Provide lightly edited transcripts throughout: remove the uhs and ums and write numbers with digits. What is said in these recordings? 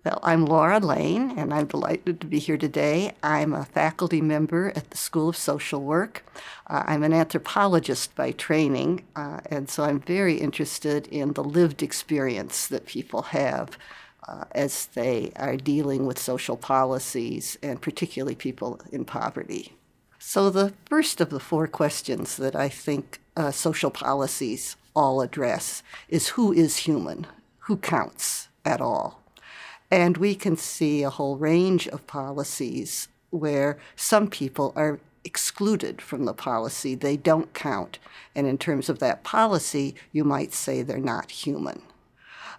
Well, I'm Laura Lane, and I'm delighted to be here today. I'm a faculty member at the School of Social Work. I'm an anthropologist by training, and so I'm very interested in the lived experience that people have as they are dealing with social policies, and particularly people in poverty. So the first of the four questions that I think social policies all address is who is human? Who counts at all? And we can see a whole range of policies where some people are excluded from the policy. They don't count. And in terms of that policy, you might say they're not human.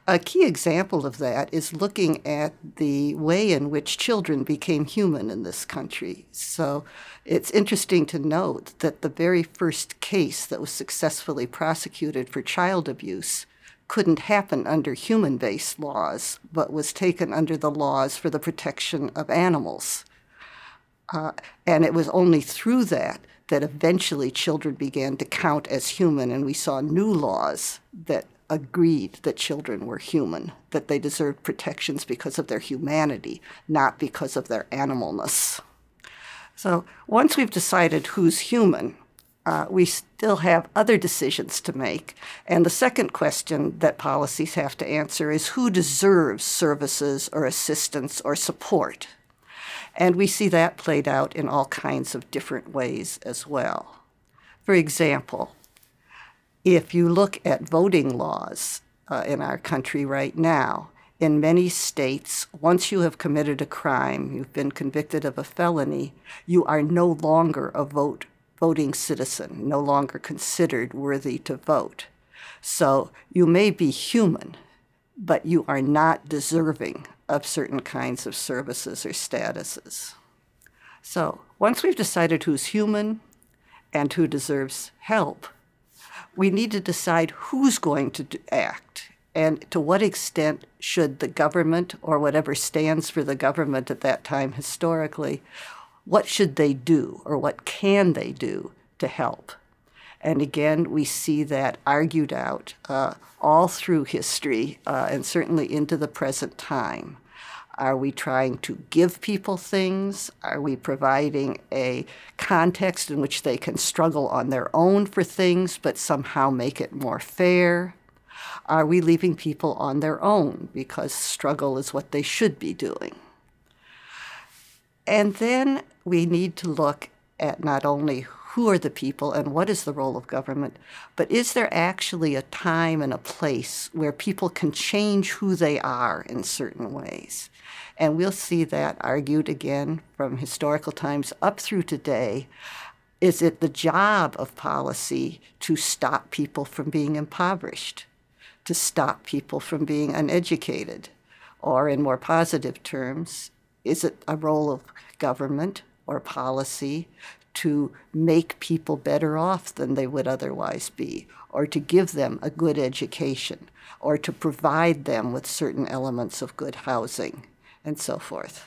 A key example of that is looking at the way in which children became human in this country. So it's interesting to note that the very first case that was successfully prosecuted for child abuse couldn't happen under human-based laws, but was taken under the laws for the protection of animals. And it was only through that eventually children began to count as human, and we saw new laws that agreed that children were human, that they deserved protections because of their humanity, not because of their animalness. So once we've decided who's human, we still have other decisions to make. And the second question that policies have to answer is who deserves services or assistance or support? And we see that played out in all kinds of different ways as well. For example, if you look at voting laws in our country right now, in many states, once you have committed a crime, you've been convicted of a felony, you are no longer a voting citizen, no longer considered worthy to vote. So you may be human, but you are not deserving of certain kinds of services or statuses. So once we've decided who's human and who deserves help, we need to decide who's going to act and to what extent should the government, or whatever stands for the government at that time historically, what should they do or what can they do to help? And again, we see that argued out all through history and certainly into the present time. Are we trying to give people things? Are we providing a context in which they can struggle on their own for things but somehow make it more fair? Are we leaving people on their own because struggle is what they should be doing? And then we need to look at not only who are the people and what is the role of government, but is there actually a time and a place where people can change who they are in certain ways? And we'll see that argued again from historical times up through today. Is it the job of policy to stop people from being impoverished, to stop people from being uneducated? Or in more positive terms, is it a role of government or policy to make people better off than they would otherwise be, or to give them a good education, or to provide them with certain elements of good housing, and so forth?